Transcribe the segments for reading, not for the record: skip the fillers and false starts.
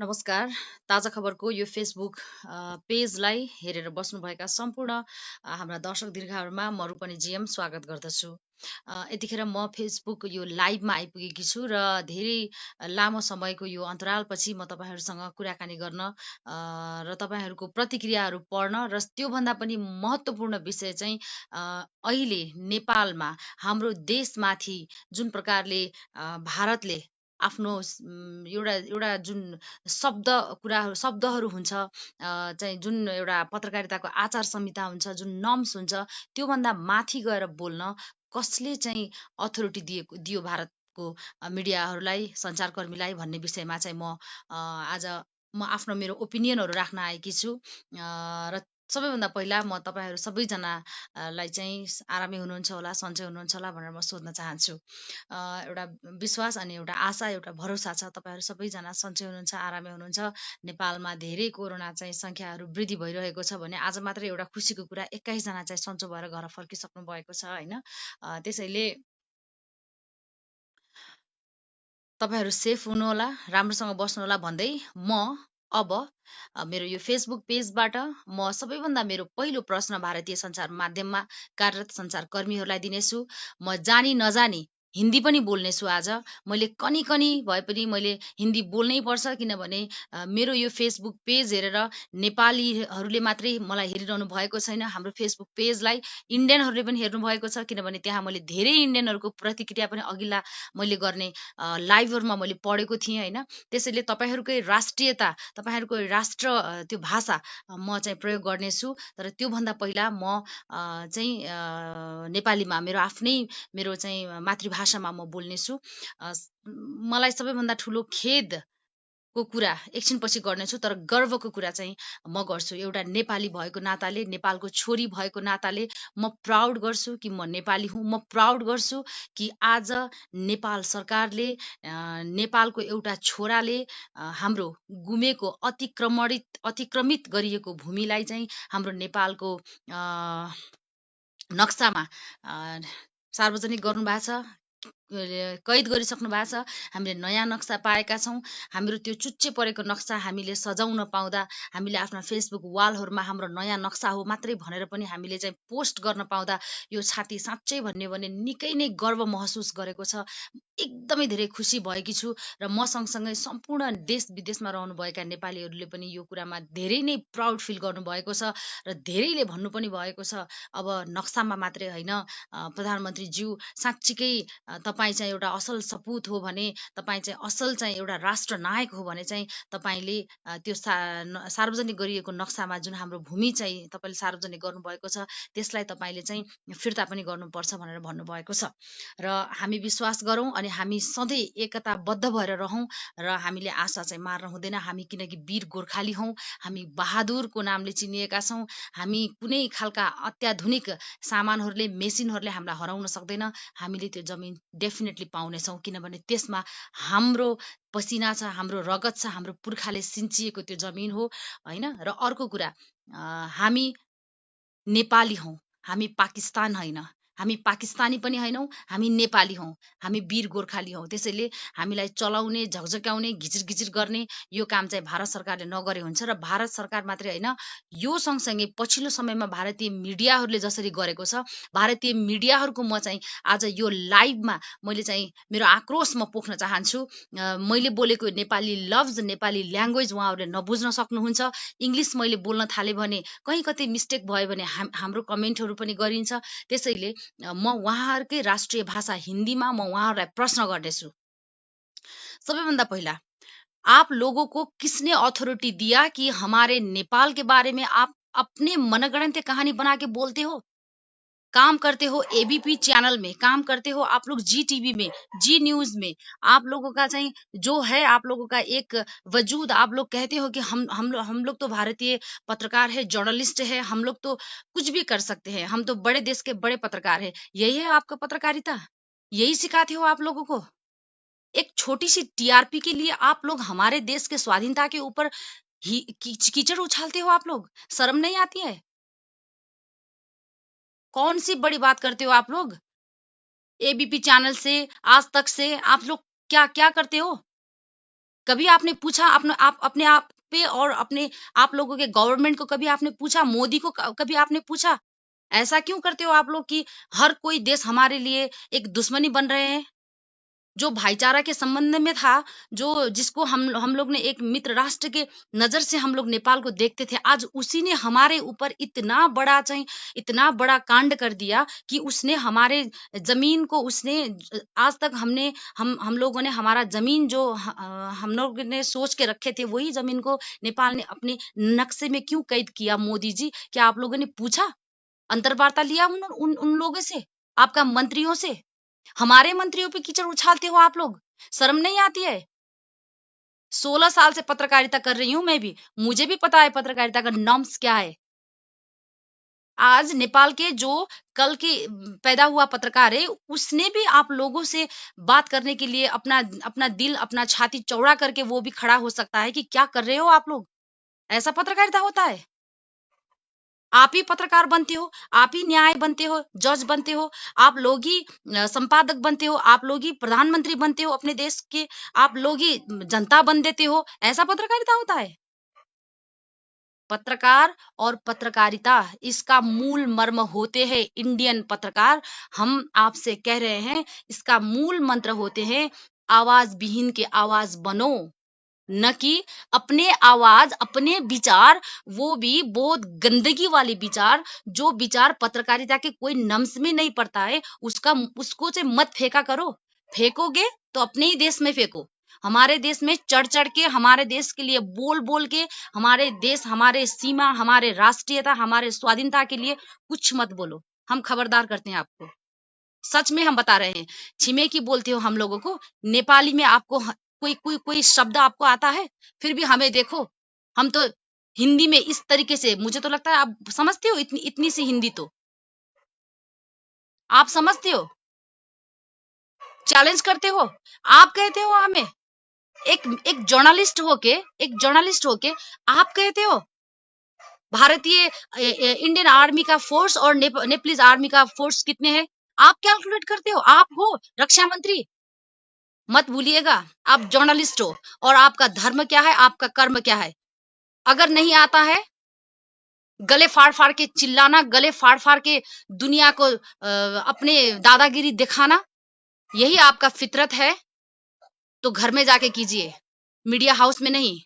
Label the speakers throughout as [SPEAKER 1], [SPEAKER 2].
[SPEAKER 1] नमस्कार। ताजा खबरको यो फेसबुक पेजलाई हेरेर बस्नुभएका सम्पूर्ण हाम्रा दर्शक दीर्घहरूमा म रूपनी जीएम स्वागत गर्दछु। यतिखेर म फेसबुक यो लाइभमा आइपुगेकी छु र धेरै लामो समयको यो अन्तरालपछि म तपाईँहरूसँग कुराकानी गर्न र तपाईँहरूको प्रतिक्रियाहरू पढ्न र त्योभन्दा पनि महत्त्वपूर्ण विषय चाहिँ अहिले नेपालमा हाम्रो देशमाथि जुन प्रकारले भारतले आफ्नो एउटा एउटा जुन शब्दहरू हुन्छ चाहिँ जुन एउटा पत्रकारिताको आचार संहिता हुन्छ, जुन नर्म्स हुन्छ, त्योभन्दा माथि गएर बोल्न कसले चाहिँ अथोरिटी दियो भारतको मिडियाहरूलाई, सञ्चारकर्मीलाई भन्ने विषयमा चाहिँ आज म आफ्नो मेरो ओपिनियनहरू राख्न आएकी छु। र सबैभन्दा पहिला म तपाईँहरू सबैजनालाई चाहिँ आरामै हुनुहुन्छ होला, सन्चै हुनुहुन्छ होला भनेर म सोध्न चाहन्छु। एउटा विश्वास अनि एउटा आशा, एउटा भरोसा छ तपाईँहरू सबैजना सन्चै हुनुहुन्छ, आरामै हुनुहुन्छ। नेपालमा धेरै कोरोना चाहिँ सङ्ख्याहरू वृद्धि भइरहेको छ भने आज मात्रै एउटा खुसीको कुरा 21 जना चाहिँ सन्चो भएर घर फर्किसक्नु भएको छ होइन। त्यसैले तपाईँहरू सेफ हुनुहोला, राम्रोसँग बस्नुहोला भन्दै म अब मेरो यो फेसबुक पेजबाट म सबैभन्दा मेरो पहिलो प्रश्न भारतीय सञ्चार माध्यममा कार्यरत सञ्चारकर्मीहरूलाई दिनेछु। म जानी नजानी हिन्दी पनि बोल्नेछु आज। मैले कनी कनी भए पनि मैले हिन्दी बोल्नै पर्छ किनभने मेरो यो फेसबुक पेज हेरेर नेपालीहरूले मात्रै मलाई हेरिरहनु भएको छैन। हाम्रो फेसबुक पेजलाई इन्डियनहरूले पनि हेर्नु भएको छ किनभने त्यहाँ मैले धेरै इन्डियनहरूको प्रतिक्रिया पनि अघिल्ला मैले गर्ने लाइभहरूमा मैले पढेको थिएँ होइन। त्यसैले तपाईँहरूकै राष्ट्रियता, तपाईँहरूको राष्ट्र त्यो भाषा म चाहिँ प्रयोग गर्नेछु। तर त्योभन्दा पहिला म चाहिँ नेपालीमा मेरो चाहिँ मातृभाषामा म बोल्नेछु। मलाई सबैभन्दा ठुलो खेदको कुरा एकछिनपछि गर्नेछु, तर गर्वको कुरा चाहिँ म गर्छु। एउटा नेपाली भएको नाताले, नेपालको छोरी भएको नाताले म प्राउड गर्छु कि म नेपाली हुँ। म प्राउड गर्छु कि आज नेपाल सरकारले नेपालको एउटा छोराले हाम्रो गुमेको अतिक्रमित गरिएको भूमिलाई चाहिँ हाम्रो नेपालको नक्सामा सार्वजनिक गर्नुभएको छ, कैद गरिसक्नु भएको छ। हामीले नयाँ नक्सा पाएका छौँ। हाम्रो त्यो चुच्चे परेको नक्सा हामीले सजाउन पाउँदा, हामीले आफ्ना फेसबुक वालहरूमा हाम्रो नयाँ नक्सा हो मात्रै भनेर पनि हामीले चाहिँ पोस्ट गर्न पाउँदा यो छाती साँच्चै भन्यो भने निकै नै गर्व महसुस गरेको छ। एकदमै धेरै खुसी भएकी छु र म सँगसँगै सम्पूर्ण देश विदेशमा रहनुभएका नेपालीहरूले पनि यो कुरामा धेरै नै प्राउड फिल गर्नुभएको छ र धेरैले भन्नु पनि भएको छ अब नक्सामा मात्रै होइन प्रधानमन्त्रीज्यू साँच्चीकै तपाईँ चाहिँ एउटा असल सपुत हो भने, तपाईँ चाहिँ असल चाहिँ एउटा राष्ट्र नायक हो भने चाहिँ तपाईँले त्यो सार्वजनिक गरिएको नक्सामा जुन हाम्रो भूमि चाहिँ तपाईँले सार्वजनिक गर्नुभएको छ त्यसलाई तपाईँले चाहिँ फिर्ता पनि गर्नुपर्छ भनेर भन्नुभएको छ। र हामी विश्वास गरौँ अनि हामी सधैँ एकताबद्ध भएर रहौँ र हामीले आशा चाहिँ मार्न हुँदैन। हामी किनकि वीर गोर्खाली हौँ, हामी बहादुरको नामले चिनिएका छौँ। हामी कुनै खालका अत्याधुनिक सामानहरूले, मेसिनहरूले हामीलाई हराउन सक्दैन। हामीले त्यो जमिन डेफिनेटली पाउनेछौँ किनभने त्यसमा हाम्रो पसिना छ, हाम्रो रगत छ, हाम्रो पुर्खाले सिन्चिएको त्यो जमिन हो होइन। र अर्को कुरा, हामी नेपाली हौँ, हामी पाकिस्तान होइन, हामी पाकिस्तानी पनि होइनौँ, हामी नेपाली हौँ, हामी वीर गोर्खाली हौँ। त्यसैले हामीलाई चलाउने, झकझक्याउने, घिचिर गर्ने यो काम चाहिँ भारत सरकारले नगरे हुन्छ। र भारत सरकार मात्रै होइन, यो सँगसँगै पछिल्लो समयमा भारतीय मिडियाहरूले जसरी गरेको छ, भारतीय मिडियाहरूको म चाहिँ आज यो लाइभमा मैले चाहिँ मेरो आक्रोश म पोख्न चाहन्छु। मैले बोलेको नेपाली लफ्ज, नेपाली ल्याङ्ग्वेज उहाँहरूले नबुझ्न सक्नुहुन्छ। इङ्ग्लिस मैले बोल्न थालेँ भने कहीँ कतै मिस्टेक भयो भने हाम्रो कमेन्टहरू पनि गरिन्छ। त्यसैले म उहाँहरूकै राष्ट्रिय भाषा हिन्दीमा म उहाँहरूलाई प्रश्न गर्नेछु। सबैभन्दा पहिला, आप लोगों को किसने अथॉरिटी दिया कि हमारे नेपाल के बारे में आप अपने मनगढ़ंत कहानी बना के बोलते हो? काम करते हो एबीपी चैनल में, काम करते हो आप लोग जी टीवी में, जी न्यूज में। आप लोगों का चाहिँ जो है, आप लोगों का एक वजूद, आप लोग कहते हो कि हम लोग तो भारतीय पत्रकार है, जर्नलिस्ट है, हम लोग तो कुछ भी कर सकते हैं, हम तो बड़े देश के बड़े पत्रकार है। यही है आपका पत्रकारिता? यही सिखाते हो आप लोगों को? एक छोटी सी टीआरपी के लिए आप लोग हमारे देश के स्वाधीनता के ऊपर कीचड़ उछालते हो? आप लोग शर्म नहीं आती है? कौन सी बड़ी बात करते हो आप लोग? एबीपी चैनल से, आज तक से आप लोग क्या क्या करते हो? कभी आपने पूछा अपने आप पे और अपने आप लोगों के गवर्नमेंट को कभी आपने पूछा, मोदी को कभी आपने पूछा? ऐसा क्यों करते हो आप लोग कि हर कोई देश हमारे लिए एक दुश्मनी बन रहे हैं? जो भाईचारा के संबंध में था, जो जिसको हम लोग ने एक मित्र राष्ट्र के नजर से हम लोग नेपाल को देखते थे, आज उसी ने हमारे ऊपर इतना बड़ा इतना बड़ा कांड कर दिया कि उसने हमारे जमीन को उसने आज तक हम लोगों ने हमारा जमीन जो हम लोग ने सोच के रखे थे, वही जमीन को नेपाल ने अपने नक्शे में क्यों कैद किया? मोदी जी, क्या आप लोगों ने पूछा, अंतर्वार्ता लिया उन लोगों से, आपका मंत्रियों से? हमारे मंत्रियों पे कीचड़ उछालते हो आप लोग, शर्म नहीं आती है? 16 साल से पत्रकारिता कर रही हूं मैं भी, मुझे भी पता है पत्रकारिता का नॉर्म्स क्या है। आज नेपाल के जो कल के पैदा हुआ पत्रकार है, उसने भी आप लोगों से बात करने के लिए अपना अपना दिल, अपना छाती चौड़ा करके वो भी खड़ा हो सकता है कि क्या कर रहे हो आप लोग? ऐसा पत्रकारिता होता है? आप ही पत्रकार बनते हो, आप ही न्याय बनते हो, जज बनते हो, आप लोग ही संपादक बनते हो, आप लोग ही प्रधानमंत्री बनते हो अपने देश के, आप लोग ही जनता बन देते हो। ऐसा पत्रकारिता होता है? पत्रकार और पत्रकारिता, इसका मूल मर्म होते हैं इंडियन पत्रकार। हम आपसे कह रहे हैं, इसका मूल मंत्र होते हैं, आवाज विहीन के आवाज बनो, न कि अपने आवाज, अपने विचार, वो भी बहुत गंदगी वाले विचार, जो विचार पत्रकारिता के कोई नम्स में नहीं पड़ता है, उसको से मत फेंका करो। फेंकोगे तो अपने ही देश में फेंको। हमारे देश में चढ़ चढ़ के, हमारे देश के लिए बोल बोल के, हमारे देश, हमारे सीमा, हमारे राष्ट्रीयता, हमारे स्वाधीनता के लिए कुछ मत बोलो। हम खबरदार करते हैं आपको, सच में हम बता रहे हैं। छिमेकी बोलते हो हम लोगों को, नेपाली में आपको कोई शब्द आपको आता है? फिर भी हमें देखो, हम तो हिंदी में इस तरीके से, मुझे तो लगता है आप समझते हो, इतनी इतनी सी हिंदी तो आप समझते हो। चैलेंज करते हो, आप कहते हो हमें, एक जर्नलिस्ट होके आप कहते हो भारतीय इंडियन आर्मी का फोर्स और नेपालीज आर्मी का फोर्स कितने हैं, आप कैलकुलेट करते हो? आप हो रक्षा मंत्री, मत भूलिएगा, आप जर्नलिस्ट हो, और आपका धर्म क्या है, आपका कर्म क्या है? अगर नहीं आता है, गले फाड़ फाड़ के चिल्लाना, गले फाड़ फाड़ के दुनिया को अपने दादागिरी दिखाना, यही आपका फितरत है, तो घर में जाके कीजिए, मीडिया हाउस में नहीं।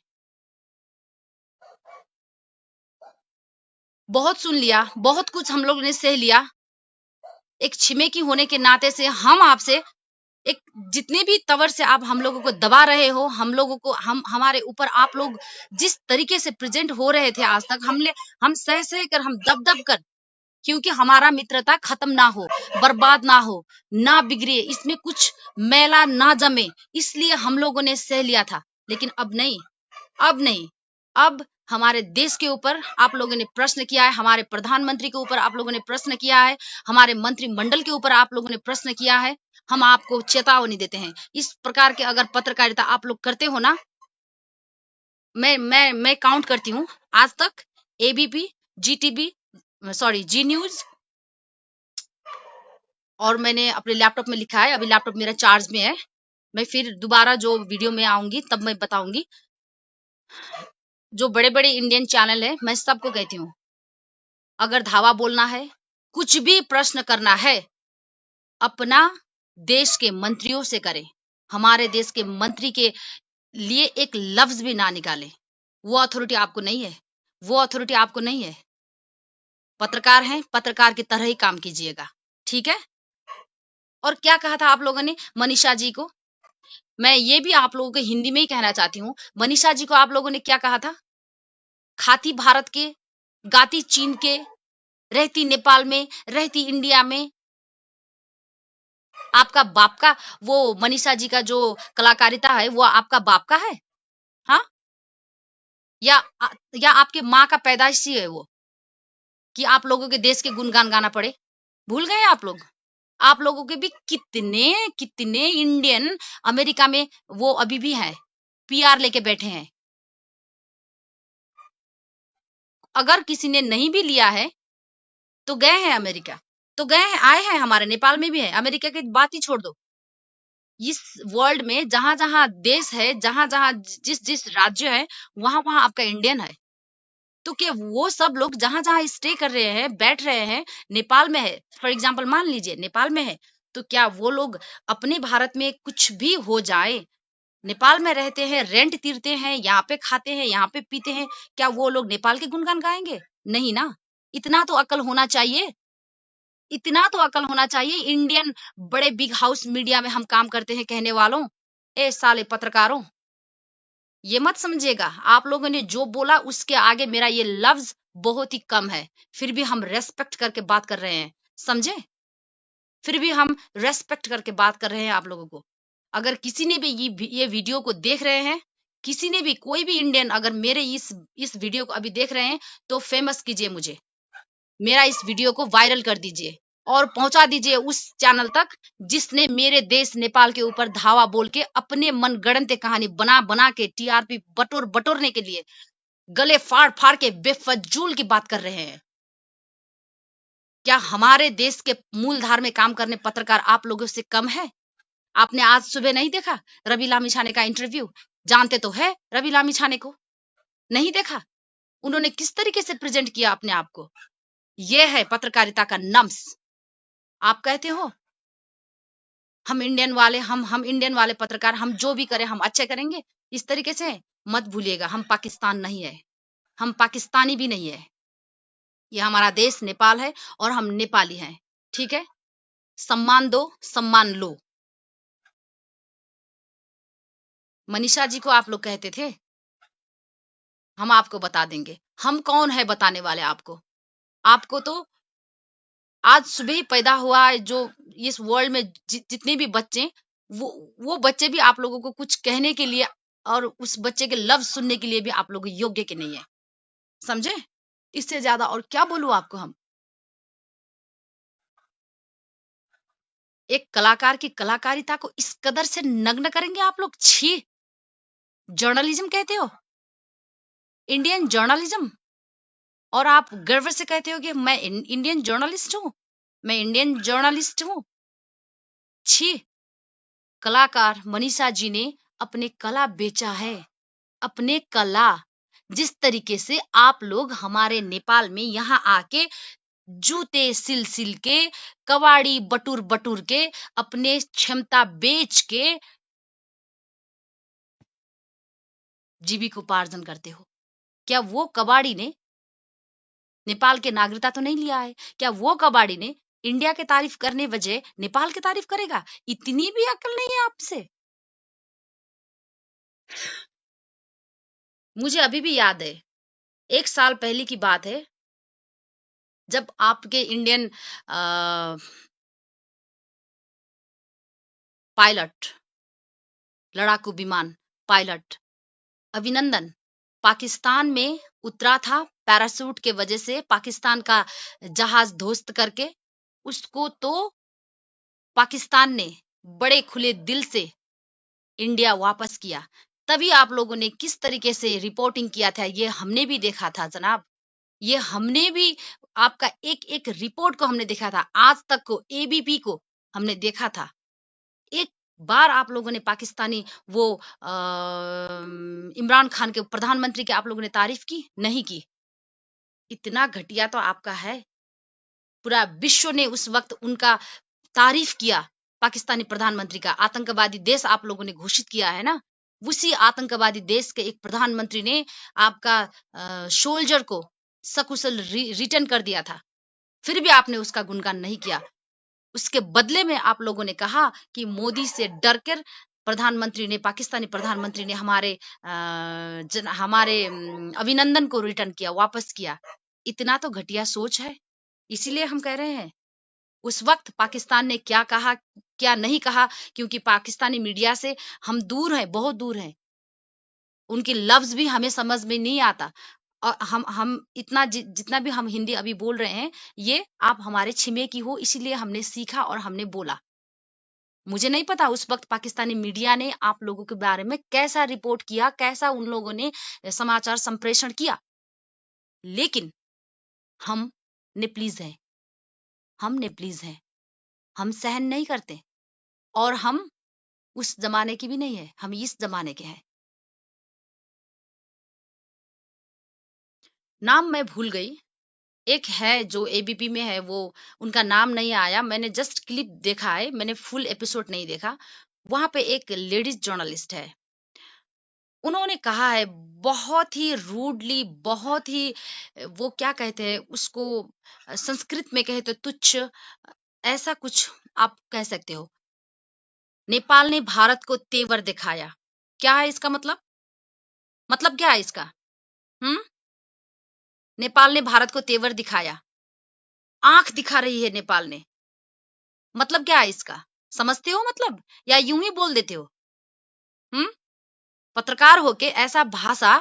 [SPEAKER 1] बहुत सुन लिया, बहुत कुछ हम लोग ने सह लिया। एक छिमेकी होने के नाते से हम आपसे, एक जितने भी तवर से आप हम लोगों को दबा रहे हो, हम लोगों को, हमारे ऊपर आप लोग जिस तरीके से प्रेजेंट हो रहे थे आज तक, हम सह सह कर, हम दब दब कर, क्योंकि हमारा मित्रता खत्म ना हो, बर्बाद ना हो, ना बिगड़े, इसमें कुछ मैला ना जमे, इसलिए हम लोगों ने सह लिया था। लेकिन अब नहीं, अब नहीं, अब हमारे देश के ऊपर आप लोगों ने प्रश्न किया है, हमारे प्रधानमंत्री के ऊपर आप लोगों ने प्रश्न किया है, हमारे मंत्रिमंडल के ऊपर आप लोगों ने प्रश्न किया है। हम आपको चेतावनी देते हैं, इस प्रकार के अगर पत्रकारिता आप लोग करते हो ना, मैं काउंट करती हूँ, आज तक एबीपी, जीटीबी, सॉरी जी न्यूज, और मैंने अपने लैपटॉप में लिखा है, अभी लैपटॉप मेरा चार्ज में है, मैं फिर दोबारा जो वीडियो में आऊंगी तब मैं बताऊंगी। जो बड़े बड़े इंडियन चैनल है, मैं सबको कहती हूँ, अगर धावा बोलना है, कुछ भी प्रश्न करना है, अपना देश के मंत्रियों से करें। हमारे देश के मंत्री के लिए एक लफ्ज भी ना निकाले, वो अथॉरिटी आपको नहीं है, वो अथॉरिटी आपको नहीं है। पत्रकार हैं, पत्रकार की तरह ही काम कीजिएगा, ठीक है? और क्या कहा था आप लोगों ने मनीषा जी को? मैं ये भी आप लोगों को हिंदी में ही कहना चाहती हूँ, मनीषा जी को आप लोगों ने क्या कहा था? खाती भारत के, गाती चीन के, रहती नेपाल में, रहती इंडिया में। आपका बाप का, वो मनीषा जी का जो कलाकारिता है, वो आपका बाप का है? हाँ, या आपके माँ का पैदाइशी है वो, कि आप लोगों के देश के गुणगान गाना पड़े? भूल गए आप लोग? आप लोगों के भी कितने कितने इंडियन अमेरिका में वो अभी भी हैं, पीआर लेके बैठे हैं। अगर किसी ने नहीं भी लिया है तो गए हैं अमेरिका, तो गए हैं, आए हैं, हमारे नेपाल में भी है। अमेरिका की बात ही छोड़ दो, इस वर्ल्ड में जहां जहां देश है, जहां जहां जिस जिस राज्य है, वहां वहां आपका इंडियन है। तो क्या वो सब लोग जहां जहां स्टे कर रहे हैं, बैठ रहे हैं, नेपाल में है, फॉर एग्जाम्पल मान लीजिए नेपाल में है, तो क्या वो लोग अपने भारत में कुछ भी हो जाए, नेपाल में रहते हैं, रेंट तीरते हैं, यहाँ पे खाते हैं, यहाँ पे पीते हैं, क्या वो लोग नेपाल के गुणगान गाएंगे? नहीं ना। इतना तो अकल होना चाहिए, इतना तो अकल होना चाहिए। इंडियन बड़े बिग हाउस मीडिया में हम काम करते हैं कहने वालों, ए साले पत्रकारों, ये मत समझिएगा आप लोगों ने जो बोला उसके आगे मेरा ये लफ्ज बहुत ही कम है, फिर भी हम रेस्पेक्ट करके बात कर रहे हैं, समझे? फिर भी हम रेस्पेक्ट करके बात कर रहे हैं आप लोगों को। अगर किसी ने भी ये वीडियो को देख रहे हैं, किसी ने भी, कोई भी इंडियन अगर मेरे इस वीडियो को अभी देख रहे हैं, तो फेमस कीजिए मुझे, मेरा इस वीडियो को वायरल कर दीजिए और पहुंचा दीजिए उस चैनल तक जिसने मेरे देश नेपाल के ऊपर धावा बोल के अपने मनगढ़ंत कहानी बना बना के टीआरपी बटोरने के लिए गले फाड़ फाड़ के बेफजूल की बात कर रहे हैं। क्या हमारे देश के मूलधार में काम करने पत्रकार आप लोगों से कम है? आपने आज सुबह नहीं देखा रवि लामिछाने का इंटरव्यू? जानते तो है रवि लामिछाने को, नहीं देखा? उन्होंने किस तरीके से प्रेजेंट किया अपने आप को? यह है पत्रकारिता का नम्स। आप कहते हो हम इंडियन वाले, हम इंडियन वाले पत्रकार, हम जो भी करें हम अच्छे करेंगे, इस तरीके से मत भूलिएगा हम पाकिस्तान नहीं है, हम पाकिस्तानी भी नहीं है। ये हमारा देश नेपाल है और हम नेपाली हैं, ठीक है? सम्मान दो, सम्मान लो। मनीषा जी को आप लोग कहते थे, हम आपको बता देंगे। हम कौन है बताने वाले आपको? आपको तो आज सुबह ही पैदा हुआ है जो इस वर्ल्ड में जितने भी बच्चे, वो बच्चे भी आप लोगों को कुछ कहने के लिए और उस बच्चे के लफ्ज सुनने के लिए भी आप लोग योग्य के नहीं है, समझे? इससे ज्यादा और क्या बोलूं आपको हम? एक कलाकार की कलाकारिता को इस कदर से नग्न करेंगे आप लोग? छी! जर्नलिज्म कहते हो, इंडियन जर्नलिज्म, और आप गर्व से कहते हो कि मैं इंडियन जर्नलिस्ट हूं, मैं इंडियन जर्नलिस्ट हूं। छी! कलाकार मनीषा जी ने अपने कला बेचा है, अपने कला। जिस तरीके से आप लोग हमारे नेपाल में यहाँ आके जूते सिल सिल के, कबाड़ी बटूर बटूर के, अपने क्षमता बेच के जीविकोपार्जन करते हो, क्या वो कबाड़ी ने नेपाल के नागरिकता तो नहीं लिया है? क्या वो कबाड़ी ने इंडिया के तारीफ करने वजह नेपाल की तारीफ करेगा? इतनी भी अकल नहीं है आपसे? मुझे अभी भी याद है, 1 साल पहले की बात है, जब आपके इंडियन पायलट, लड़ाकू विमान पायलट अभिनंदन पाकिस्तान में उतरा था, पैराशूट के वजह से पाकिस्तान का जहाज ध्वस्त करके, उसको तो पाकिस्तान ने बड़े खुले दिल से इंडिया वापस किया। तभी आप लोगों ने किस तरीके से रिपोर्टिंग किया था ये हमने भी देखा था जनाब, ये हमने भी आपका एक एक रिपोर्ट को हमने देखा था, आज तक को एबीपी को हमने देखा था। एक बार आप लोगों ने पाकिस्तानी वो इमरान खान के प्रधानमंत्री के आप लोगों ने तारीफ की? नहीं की। इतना घटिया तो आपका है, पूरा विश्व ने उस वक्त उनका तारीफ किया। पाकिस्तानी प्रधानमंत्री का आतंकवादी देश आप लोगों ने घोषित किया है ना, उसी आतंकवादी देश के एक प्रधानमंत्री ने आपका सोल्जर को सकुशल रिटर्न कर दिया था, फिर भी आपने उसका गुणगान नहीं किया। उसके बदले में आप लोगों ने कहा कि मोदी से डरकर प्रधानमंत्री ने, पाकिस्तानी प्रधानमंत्री ने हमारे अभिनंदन को रिटर्न किया, वापस किया। इतना तो घटिया सोच है। इसीलिए हम कह रहे हैं उस वक्त पाकिस्तान ने क्या कहा क्या नहीं कहा, क्योंकि पाकिस्तानी मीडिया से हम दूर हैं, बहुत दूर हैं, उनके लफ्ज भी हमें समझ में नहीं आता। और हम इतना जितना भी हम हिंदी अभी बोल रहे हैं, ये आप हमारे छिमे की हो, इसीलिए हमने सीखा और हमने बोला। मुझे नहीं पता उस वक्त पाकिस्तानी मीडिया ने आप लोगों के बारे में कैसा रिपोर्ट किया, कैसा उन लोगों ने समाचार संप्रेषण किया, लेकिन हम नेप्लीज हैं, हम नेप्लीज हैं, हम सहन नहीं करते। और हम उस जमाने की भी नहीं है, हम इस जमाने के हैं। नाम मैं भूल गई, एक है जो एबीपी में है, वो उनका नाम नहीं आया, मैंने जस्ट क्लिप देखा है, मैंने फुल एपिसोड नहीं देखा। वहां पे एक लेडीज जर्नलिस्ट है, उन्होंने कहा है बहुत ही रूडली, बहुत ही वो क्या कहते हैं उसको, संस्कृत में कहे तो तुच्छ, ऐसा कुछ आप कह सकते हो। नेपाल ने भारत को तेवर दिखाया, क्या है इसका मतलब क्या है इसका? हम्म नेपाल ने भारत को तेवर दिखाया, आंख दिखा रही है नेपाल ने, मतलब क्या है इसका? समझते हो मतलब, या यूं ही बोल देते हो? हम्म पत्रकार होके ऐसा भाषा,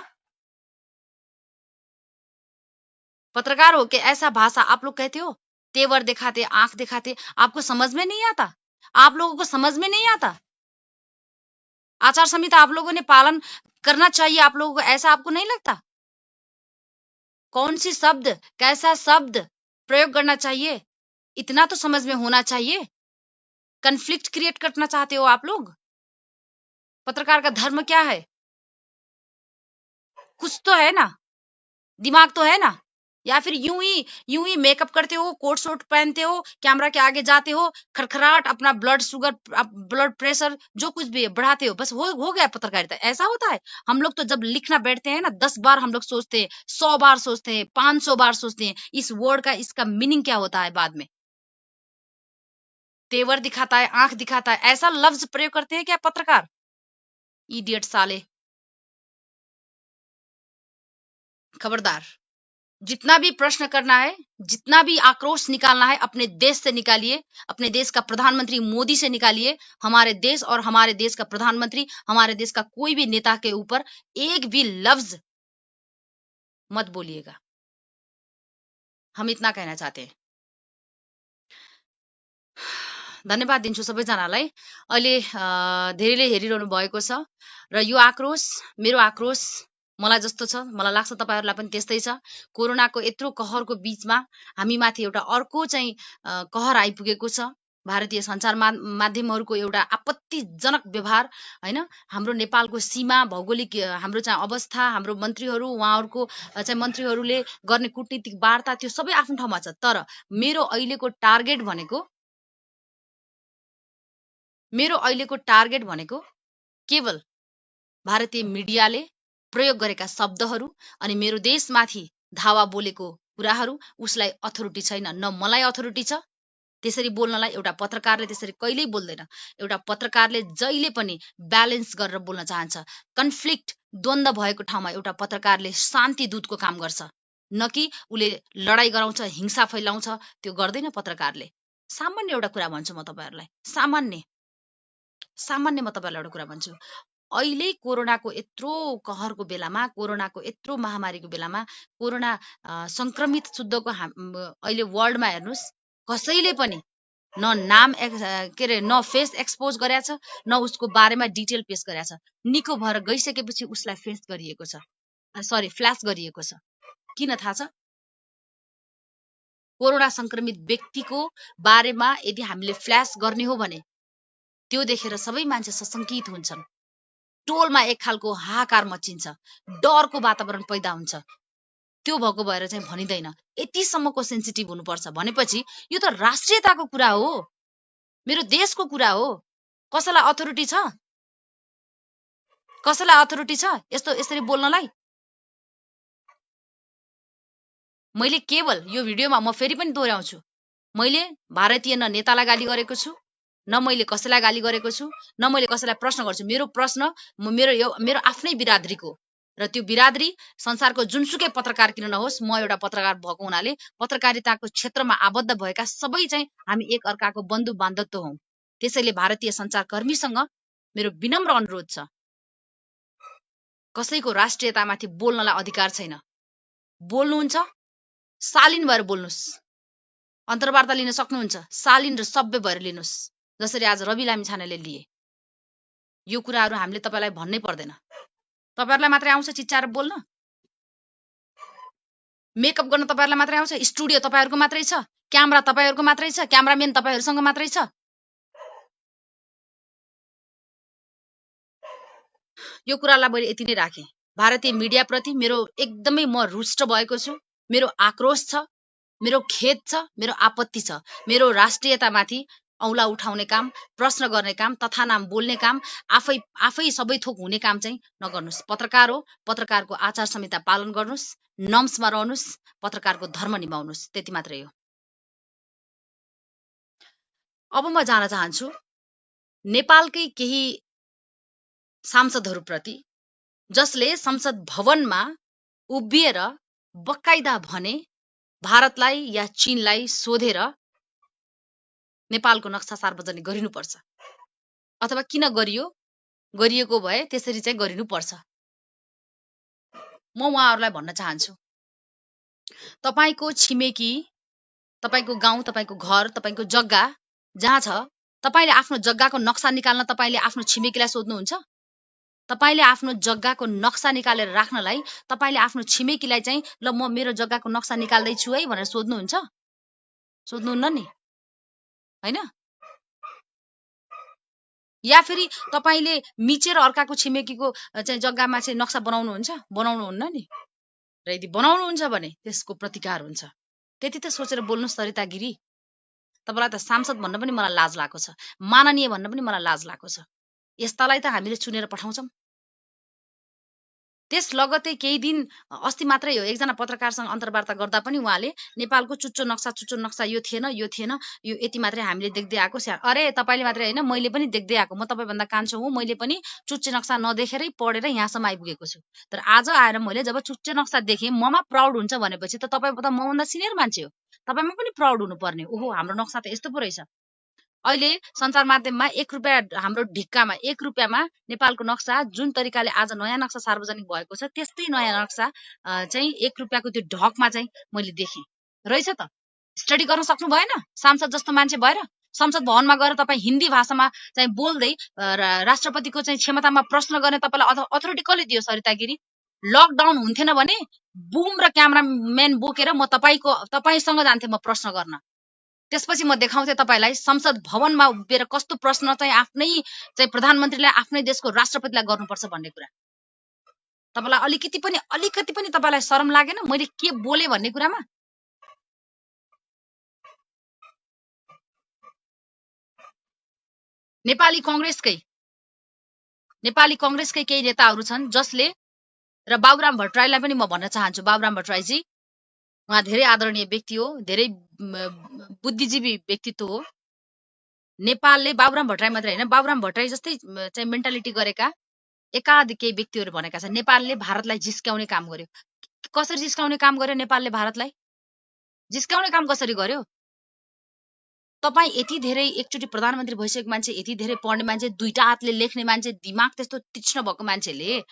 [SPEAKER 1] पत्रकार होके ऐसा भाषा आप लोग कहते हो, तेवर दिखाते, आंख दिखाते, आपको समझ में नहीं आता? आप लोगों को समझ में नहीं आता? आचार संहिता आप लोगों ने पालन करना चाहिए, आप लोगों को ऐसा आपको नहीं लगता? कौन सी शब्द, कैसा शब्द प्रयोग करना चाहिए, इतना तो समझ में होना चाहिए। कन्फ्लिक्ट क्रिएट करना चाहते हो आप लोग? पत्रकार का धर्म क्या है? कुछ तो है ना, दिमाग तो है ना? या फिर यूं ही मेकअप करते हो, कोट शोट पहनते हो, कैमरा के आगे जाते हो, खड़खड़ाहट, अपना ब्लड शुगर, ब्लड प्रेशर जो कुछ भी है बढ़ाते हो, बस हो गया पत्रकारिता? ऐसा होता है? हम लोग तो जब लिखना बैठते हैं ना, 10 बार हम लोग सोचते हैं, 100 बार सोचते हैं, 500 बार सोचते हैं, इस वर्ड का इसका मीनिंग क्या होता है बाद में। तेवर दिखाता है, आंख दिखाता है, ऐसा लफ्ज प्रयोग करते हैं क्या पत्रकार? इडियट साले, खबरदार। जितना भी प्रश्न करना है, जितना भी आक्रोश निकालना है, अपने देश से निकालिए, अपने देश का प्रधानमंत्री मोदी से निकालिए। हमारे देश और हमारे देश का प्रधानमंत्री, हमारे देश का कोई भी नेता के ऊपर एक भी लफ्ज मत बोलिएगा, हम इतना कहना चाहते हैं। धन्यवाद दिन्छु सबैजनालाई। अहिले धेरैले हेरिरहनु भएको छ र यो आक्रोश, मेरो आक्रोश मलाई जस्तो छ, मलाई लाग्छ तपाईहरुलाई पनि त्यस्तै छ। कोरोनाको यत्रो कहरको बीचमा हामीमाथि एउटा अर्को चाहिँ कहर आइपुगेको छ। भारतीय सञ्चार माध्यमहरुको एउटा आपत्तिजनक व्यवहार, हैन? हाम्रो नेपालको सीमा, भौगोलिक हाम्रो चाहिँ अवस्था, हाम्रो मन्त्रीहरु, उहाँहरुको चाहिँ मन्त्रीहरुले गर्ने कूटनीतिक वार्ता, त्यो सबै आफ्नो ठाउँमा छ। तर मेरो अहिलेको टार्गेट भनेको केवल भारतीय मिडियाले प्रयोग गरेका शब्दहरू अनि मेरो देशमाथि धावा बोलेको कुराहरू, उसलाई अथोरिटी छैन, न मलाई अथोरिटी छ त्यसरी बोल्नलाई। एउटा पत्रकारले त्यसरी कहिल्यै बोल्दैन। एउटा पत्रकारले जहिले पनि ब्यालेन्स गरेर बोल्न चाहन्छ। कन्फ्लिक्ट, द्वन्द भएको ठाउँमा एउटा पत्रकारले शान्ति दूतको काम गर्छ, न कि उसले लडाई गराउँछ, हिंसा फैलाउँछ, त्यो गर्दैन पत्रकारले। सामान्य एउटा कुरा भन्छु म तपाईहरुलाई, सामान्य म तपाईहरुलाई एउटा कुरा भन्छु। अहिले कोरोनाको यत्रो कहरको बेलामा, कोरोनाको यत्रो महामारीको बेलामा, कोरोना संक्रमित शुद्धको अहिले वर्ल्डमा हेर्नुस्, कसैले पनि न नाम के अरे, न फेस एक्सपोज गरेको छ, न उसको बारेमा डिटेल पेश गरेको छ। निको भएर गइसकेपछि उसलाई फेस गरिएको छ, सरी फ्ल्यास गरिएको छ। किन थाहा छ? कोरोना संक्रमित व्यक्तिको बारेमा यदि हामीले फ्ल्यास गर्ने हो भने त्यो देखेर सबै मान्छे सशंकित हुन्छन्, टोलमा एक खालको हाहाकार मचिन्छ, डरको वातावरण पैदा हुन्छ। त्यो भएको भएर चाहिँ भनिदैन, यतिसम्मको सेन्सिटिभ हुनुपर्छ भनेपछि यो त राष्ट्रियताको कुरा हो, मेरो देशको कुरा हो। कसैलाई अथोरिटी छ? कसैलाई अथोरिटी छ यसरी बोल्नलाई? मैले केवल यो भिडियोमा म फेरि पनि दोहोऱ्याउँछु, मैले भारतीय न नेतालाई गाली गरेको छु, न मैले कसैलाई गाली गरेको छु, न मैले कसैलाई प्रश्न गर्छु। मेरो प्रश्न मेरो आफ्नै बिरादरीको, र त्यो बिरादरी संसारको जुनसुकै पत्रकार किन नहोस्, म एउटा पत्रकार भएको हुनाले पत्रकारिताको क्षेत्रमा आबद्ध भएका सबै चाहिँ हामी एक अर्काको बन्धु बान्धवत्व हौं। त्यसैले भारतीय सञ्चारकर्मीसँग मेरो विनम्र अनुरोध छ, कसैको राष्ट्रियतामाथि बोल्नलाई अधिकार छैन। बोल्नुहुन्छ, शालीन भएर बोल्नुस्, अन्तर्वार्ता लिन सक्नुहुन्छ, शालीन र सभ्य भएर लिनुस्, जसरी आज रवि लामिछानेले लिए। यो कुराहरू हामीले तपाईलाई भन्नै पर्दैन, तपाईहरुलाई मात्रै आउँछ चिच्चाएर बोल्न, मेकअप गर्न तपाईहरुलाई मात्रै आउँछ, स्टुडियो तपाईहरुको मात्रै छ, क्यामेरा तपाईहरुको मात्रै छ, क्यामेराम्यान तपाईहरुसँग मात्रै छ। यो कुरालाई मैले यति नै राखेँ। भारतीय मिडियाप्रति मेरो एकदमै म रुष्ट भएको छु। मेरो आक्रोश छ, मेरो खेद छ, मेरो आपत्ति छ। मेरो राष्ट्रियतामाथि औँला उठाउने काम, प्रश्न गर्ने काम, तथानाम बोल्ने काम, आफै सबै थोक हुने काम चाहिँ नगर्नुस्। पत्रकार हो, पत्रकारको आचार संहिता पालन गर्नुस्, नम्समा रहनुस्, पत्रकारको धर्म निभाउनुस्, त्यति मात्रै हो। अब म जान चाहन्छु नेपालकै केही सांसदहरूप्रति जसले संसद भवनमा उभिएर बकाइदा भने भारतलाई या चीनलाई सोधेर नेपालको नक्सा सार्वजनिक गरिनुपर्छ, अथवा किन गरिएको भए त्यसरी चाहिँ गरिनुपर्छ। म उहाँहरूलाई भन्न चाहन्छु, तपाईको छिमेकी, तपाईको गाउँ, तपाईको घर, तपाईको जग्गा जहाँ छ, तपाईले आफ्नो जग्गाको नक्सा निकाल्न तपाईले आफ्नो छिमेकीलाई सोध्नुहुन्छ? तपाईले आफ्नो जग्गाको नक्सा निकालेर राख्नलाई तपाईले आफ्नो छिमेकीलाई चाहिँ ल म मेरो जग्गाको नक्सा निकाल्दै छु है भनेर सोध्नुहुन्छ? सोध्नुहुन्न नि, हैन? या फेरि तपाईले मिचेर अर्काको छिमेकीको चाहिँ जग्गामा चाहिँ नक्सा बनाउनुहुन्न नि? र यदि बनाउनुहुन्छ भने त्यसको प्रतिकार हुन्छ। त्यति त सोचेर बोल्नुस् सरिता गिरी। तपाईलाई त सांसद भन्न पनि मलाई लाज लागेको छ, माननीय भन्न पनि मलाई लाज लागेको छ। यस्तालाई त हामीले चुनेर पठाउँछौं। त्यस लगतै केही दिन अस्ति मात्रै हो एकजना पत्रकारसँग अन्तर्वार्ता गर्दा पनि उहाँले नेपालको चुच्चो नक्सा यो थिएन, यो यति मात्रै हामीले देख्दै आएको। अरे तपाईले मात्रै हैन, मैले पनि देख्दै आएको। म तपाईभन्दा कान्छो हुँ, मैले पनि चुच्चे नक्सा नदेखेरै पढेर यहाँसम्म आइपुगेको छु। तर आज आएर मैले जब चुच्चे नक्सा देखेँ, ममा प्राउड हुन्छ भनेपछि त तपाई त मभन्दा सिनियर मान्छे हो, तपाईमा पनि प्राउड हुनुपर्ने। ओहो हाम्रो नक्सा त यस्तो पो रहेछ। अहिले सञ्चार माध्यममा 1 रुपैयाँ हाम्रो ढिक्कामा 1 रुपैयाँमा नेपालको नक्सा जुन तरिकाले आज नयाँ नक्सा सार्वजनिक भएको छ, त्यस्तै नयाँ नक्सा चाहिँ 1 रुपैयाँको त्यो ढकमा चाहिँ मैले देखेँ। रहेछ त। स्टडी गर्न सक्नु भएन? सांसद जस्तो मान्छे भएर संसद भवनमा गएर तपाईँ हिन्दी भाषामा चाहिँ बोल्दै राष्ट्रपतिको चाहिँ क्षमतामा प्रश्न गर्ने तपाईलाई अथोरिटी कसले दियो सरिता गिरी? लकडाउन हुन्थेन भने बुम र क्यामेराम्यान बोकेर म तपाईसँग जान्थे म प्रश्न गर्न। त्यसपछि म देखाउँथे तपाईलाई संसद भवनमा उभिएर कस्तो प्रश्न चाहिँ आफ्नै चाहिँ प्रधानमन्त्रीलाई आफ्नै देशको राष्ट्रपतिलाई गर्नुपर्छ भन्ने कुरा। तपाईलाई अलिकति पनि तपाईलाई शरम लागेन मैले के बोले भन्ने कुरामा? नेपाली कांग्रेसकै केही नेताहरू छन् जसले, र बाबुराम भट्टराईलाई पनि म भन्न चाहन्छु, बाबुराम भट्टराईजी उहाँ धेरै आदरणीय व्यक्ति हो, धेरै बुद्धिजीवी व्यक्तित्व हो। नेपालले बाबुराम भट्टराई मात्रै हैन, बाबुराम भट्टराई जस्तै चाहिँ मेन्टालिटी गरेका एकाध केही व्यक्तिहरू भनेका छन्। नेपालले भारतलाई जिस्काउने काम गर्यो। कसरी जिस्काउने काम गर्यो नेपालले भारतलाई? जिस्काउने काम कसरी गर्यो? तपाई यति धेरै एकचोटी प्रधानमन्त्री भइसकेको मान्छे, यति धेरै पढ्ने मान्छे, दुईटा हातले लेख्ने मान्छे, दिमाग त्यस्तो तीक्ष्ण भएको मान्छेले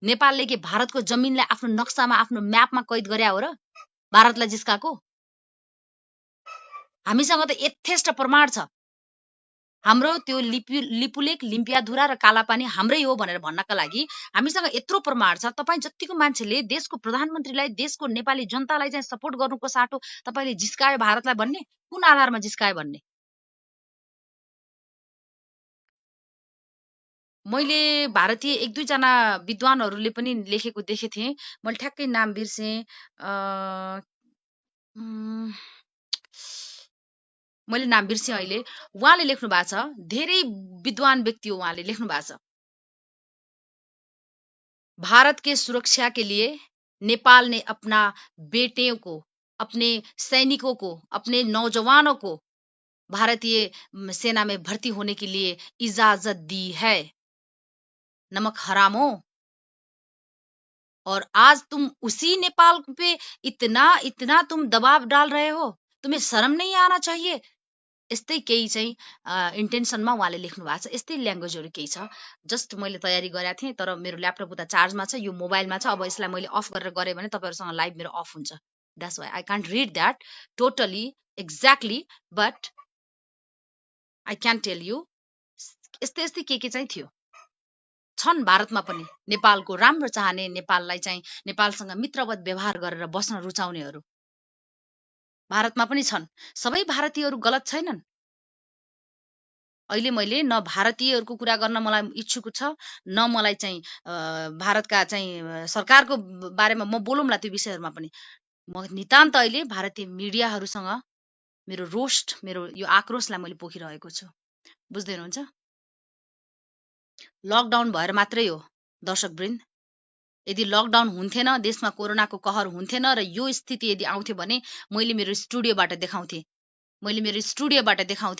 [SPEAKER 1] नेपालले के भारतको जमिनलाई आफ्नो नक्सामा आफ्नो म्यापमा कैद गरे हो र भारतलाई जिस्काको? हामीसँग त यथेष्ट प्रमाण छ। हाम्रो त्यो लिपुलेक, लिम्पियाधुरा र कालापानी हाम्रै हो भनेर भन्नका लागि हामीसँग यत्रो प्रमाण छ। तपाई जतिको मान्छेले देशको प्रधानमन्त्रीलाई, देशको नेपाली जनतालाई चाहिँ सपोर्ट गर्नुको साटो तपाईले जिस्कायो भारतलाई भन्ने, कुन आधारमा जिस्कायो भन्ने? मैले भारतीय 1-2 जना विद्वानहरूले पनि लेखेको देखे थिएँ। मैले ठ्याक्कै नाम बिर्से। मैले नाम बिर्से अहिले। उहाँले लेख्नु भएको छ, धेरै विद्वान व्यक्ति हो उहाँले लेख्नु भएको छ, भारत के सुरक्षा के लिए नेपाल ने अपना बेटियों को, अपने सैनिकों को, अपने नौजवानों को भारतीय सेना में भर्ती होने के लिए इजाजत दी है। नमक हरामो। और आज तुम उसी नेपाल पे इतना तुम दबाव डाल रहे हो, तुम्हें शर्म नहीं आना चाहिए। यस्तै केही चाहिँ इन्टेन्सनमा उहाँले लेख्नु भएको छ। यस्तै ल्याङ्ग्वेजहरू केही छ। जस्ट मैले तयारी गरेको थिएँ, तर मेरो ल्यापटप उता चार्जमा छ, यो मोबाइलमा छ। अब यसलाई मैले अफ गरेर गरेँ भने तपाईहरुसँग लाइभ मेरो अफ हुन्छ। That's why I can't read that totally exactly, but I can tell you यस्तै के चाहिँ थियो। छन् भारतमा पनि नेपालको राम्रो चाहने, नेपाललाई चाहिँ नेपालसँग मित्रवत व्यवहार गरेर बस्न रुचाउनेहरू भारतमा पनि छन्। सबै भारतीयहरू गलत छैनन्। अहिले मैले न भारतीयहरूको कुरा गर्न मलाई इच्छुक छ, न मलाई चाहिँ भारतका चाहिँ सरकारको बारेमा म बोलौँला त्यो विषयहरूमा पनि। म नितान्त अहिले भारतीय मिडियाहरूसँग मेरो रोस्ट, मेरो यो आक्रोशलाई मैले पोखिरहेको छु। बुझ्दै हुनुहुन्छ? लकडाउन भएर मात्रै हो दर्शकवृन्द। यदि लकडाउन हुन्थेन, देशमा कोरोनाको कहर हुन्थेन र यो स्थिति यदि आउँथ्यो भने मैले मेरो स्टुडियोबाट देखाउँथेँ।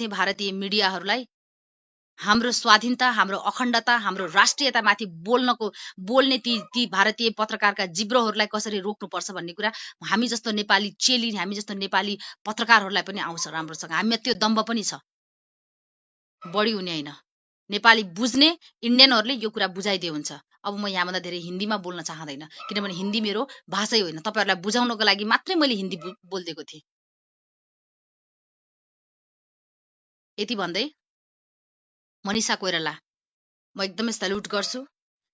[SPEAKER 1] भारतीय मिडियाहरूलाई हाम्रो स्वाधीनता, हाम्रो अखण्डता, हाम्रो राष्ट्रियतामाथि बोल्ने ती ती भारतीय पत्रकारका जिब्रोहरूलाई कसरी रोक्नुपर्छ भन्ने कुरा हामी जस्तो नेपाली चेली, हामी जस्तो नेपाली पत्रकारहरूलाई पनि आउँछ राम्रोसँग। हामीमा त्यो दम्भ पनि छ, बढी हुने होइन। नेपाली बुझ्ने इन्डियनहरूले यो कुरा बुझाइदिए हुन्छ। अब म यहाँभन्दा धेरै हिन्दीमा बोल्न चाहँदैन, किनभने हिन्दी मेरो भाषै होइन। तपाईँहरूलाई बुझाउनको लागि मात्रै मैले हिन्दी बोलिदिएको थिएँ। यति भन्दै मनिषा कोइराला म एकदमै सल्युट गर्छु।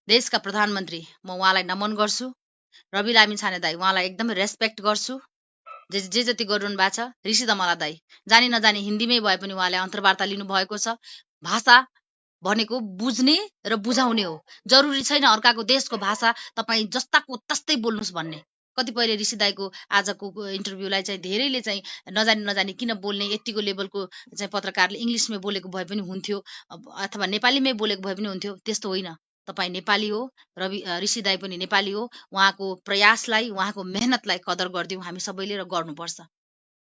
[SPEAKER 1] देशका प्रधानमन्त्री म उहाँलाई नमन गर्छु। रवि लामी छाने दाई उहाँलाई एकदमै रेस्पेक्ट गर्छु। जे जति गरिरहनु भएको छ। ऋषि दमला दाई जानी नजानी हिन्दीमै भए पनि उहाँले अन्तर्वार्ता लिनुभएको छ। भाषा भनेको बुझ्ने र बुझाउने हो। जरुरी छैन अर्काको देशको भाषा तपाईँ जस्ताको तस्तै बोल्नुहोस् भन्ने। कतिपयले ऋषि दाईको आजको इन्टरभ्यूलाई चाहिँ धेरैले चाहिँ नजानी किन बोल्ने, यतिको लेभलको चाहिँ पत्रकारले इङ्ग्लिसमै बोलेको भए पनि हुन्थ्यो, अथवा नेपालीमै बोलेको भए पनि हुन्थ्यो। त्यस्तो होइन। तपाईँ नेपाली हो, ऋषि दाई पनि नेपाली हो। उहाँको प्रयासलाई, उहाँको मेहनतलाई कदर गरिदिउँ हामी सबैले र गर्नुपर्छ।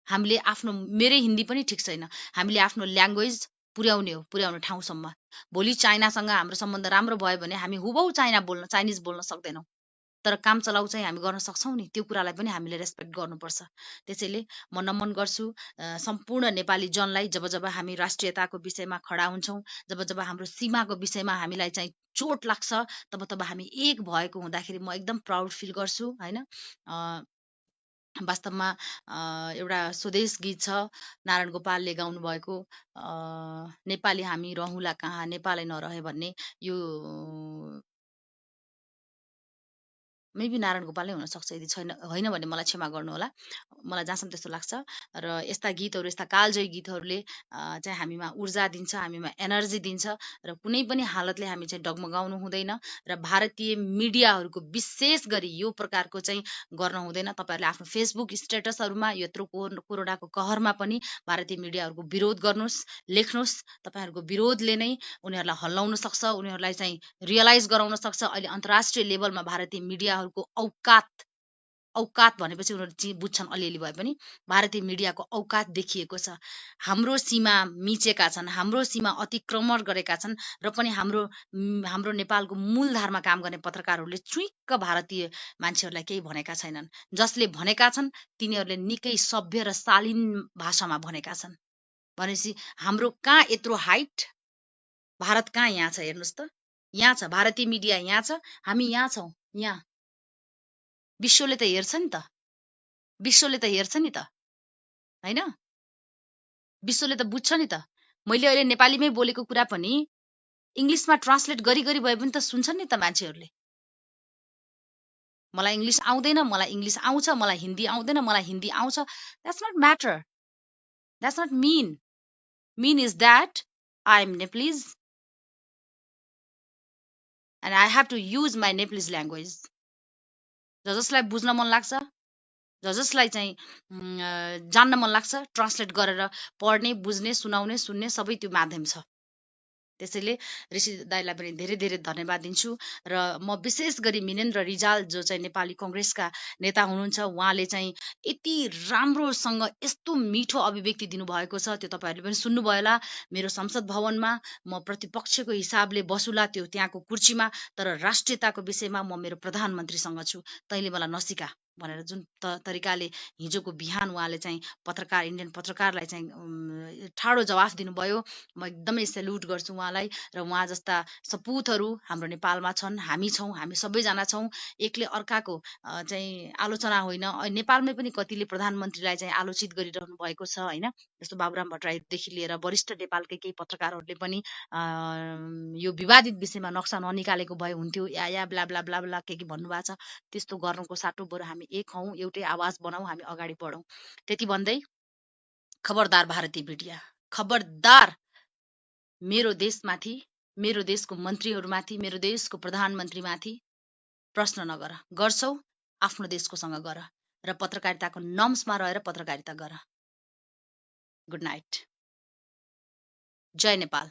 [SPEAKER 1] हामीले आफ्नो, मेरै हिन्दी पनि ठिक छैन, हामीले आफ्नो ल्याङ्ग्वेज पुर्याउने ठाउँसम्म। भोलि चाइनासँग हाम्रो सम्बन्ध राम्रो भयो भने हामी हुबहु चाइनिज बोल्न सक्दैनौँ, तर काम चलाउ चाहिँ हामी गर्न सक्छौँ नि। त्यो कुरालाई पनि हामीले रेस्पेक्ट गर्नुपर्छ। त्यसैले म नमन गर्छु सम्पूर्ण नेपाली जनलाई। जब जब हामी राष्ट्रियताको विषयमा खडा हुन्छौँ, जब जब हाम्रो सीमाको विषयमा हामीलाई चाहिँ चोट लाग्छ, तब तब हामी एक भएको हुँदाखेरि म एकदम प्राउड फिल गर्छु होइन। वास्तवमा एउटा स्वदेश गीत छ नारायण गोपालले गाउनु भएको, नेपाली हामी रहँला कहाँ नेपालै नरहे भन्ने। यो मेबी नारायण गोपाल नै हुनसक्छ, यदि छैन होइन भने मलाई क्षमा गर्नुहोला। मलाई जहाँसम्म त्यस्तो लाग्छ। र यस्ता गीतहरू, यस्ता कालजयी गीतहरूले चाहिँ हामीमा ऊर्जा दिन्छ, हामीमा एनर्जी दिन्छ, र कुनै पनि हालतले हामी चाहिँ डगमगाउनु हुँदैन। र भारतीय मिडियाहरूको विशेष गरी यो प्रकारको चाहिँ गर्न हुँदैन। तपाईँहरूले आफ्नो फेसबुक स्टेटसहरूमा यत्रो कोरोनाको कहरमा पनि भारतीय मिडियाहरूको विरोध गर्नुहोस्, लेख्नुहोस्। तपाईँहरूको विरोधले नै उनीहरूलाई हल्लाउन सक्छ, उनीहरूलाई चाहिँ रियलाइज गराउन सक्छ अहिले अन्तर्राष्ट्रिय लेभलमा भारतीय मिडियाहरूको औकात भनेपछि उनीहरू बुझ्छन् अलिअलि भए पनि। भारतीय मिडियाको औकात देखिएको छ। हाम्रो सीमा मिचेका छन्, हाम्रो सीमा अतिक्रमण गरेका छन्, र पनि हाम्रो नेपालको मूलधारमा काम गर्ने पत्रकारहरूले चुइक्क भारतीय मान्छेहरूलाई केही भनेका छैनन्। जसले भनेका छन् तिनीहरूले निकै सभ्य र शालीन भाषामा भनेका छन्। भनेपछि हाम्रो कहाँ यत्रो हाइट, भारत कहाँ यहाँ छ हेर्नुहोस् त। यहाँ छ भारतीय मिडिया, यहाँ छ, हामी यहाँ छौँ। यहाँ विश्वले त हेर्छ नि त, विश्वले त हेर्छ नि त, होइन? विश्वले त बुझ्छ नि त। मैले अहिले नेपालीमै बोलेको कुरा पनि इङ्ग्लिसमा ट्रान्सलेट गरी भए पनि त सुन्छन् नि त मान्छेहरूले। मलाई इङ्ग्लिस आउँदैन, मलाई इङ्ग्लिस आउँछ, मलाई हिन्दी आउँदैन, मलाई हिन्दी आउँछ। That's not matter, that's not mean. Mean is that I am Nepalese and I have to use my Nepalese language. जसलाई बुझ्न मन लाग्छ, जसलाई चाहिँ जान्न मन लाग्छ, ट्रान्सलेट गरेर पढ्ने, बुझ्ने, सुनाउने, सुन्ने सबै त्यो माध्यम छ। त्यसैले ऋषि दाईलाई पनि धेरै धेरै धन्यवाद दिन्छु। र म विशेष गरी मिनेन्द्र रिजाल जो चाहिँ नेपाली कङ्ग्रेसका नेता हुनुहुन्छ, उहाँले चाहिँ यति राम्रोसँग यस्तो मिठो अभिव्यक्ति दिनुभएको छ, त्यो तपाईँहरूले पनि सुन्नुभयो होला। मेरो संसद भवनमा म प्रतिपक्षको हिसाबले बसुला त्यो त्यहाँको कुर्सीमा, तर राष्ट्रियताको विषयमा म मेरो प्रधानमन्त्रीसँग छु, तैँले मलाई नसिका भनेर जुन तरिकाले हिजोको बिहान उहाँले चाहिँ इन्डियन पत्रकारलाई चाहिँ ठाडो जवाफ दिनुभयो, म एकदमै सेल्युट गर्छु उहाँलाई। र उहाँ जस्ता सपुतहरू हाम्रो नेपालमा छन्, हामी छौँ, हामी सबैजना छौँ। एकले अर्काको चाहिँ आलोचना होइन, नेपालमै पनि कतिले प्रधानमन्त्रीलाई चाहिँ आलोचित गरिरहनु भएको छ होइन। जस्तो बाबुराम भट्टराईदेखि लिएर वरिष्ठ नेपालकै केही पत्रकारहरूले पनि यो विवादित विषयमा नक्सा ननिकालेको भए हुन्थ्यो, या ब्ला ब्ला ब्ला ब्ला के भन्नुभएको छ। त्यस्तो गर्नुको साटो बरु हामी एक हौँ, एउटै आवाज बनाऊ, हामी अगाडि बढौँ। त्यति भन्दै खबरदार भारतीय मिडिया, खबरदार मेरो देशमाथि, मेरो देशको मन्त्रीहरूमाथि, मेरो देशको प्रधानमन्त्रीमाथि प्रश्न नगर। गर्छौ आफ्नो देशकोसँग गर र पत्रकारिताको नर्म्समा रहेर पत्रकारिता गर। Good night. जय नेपाल।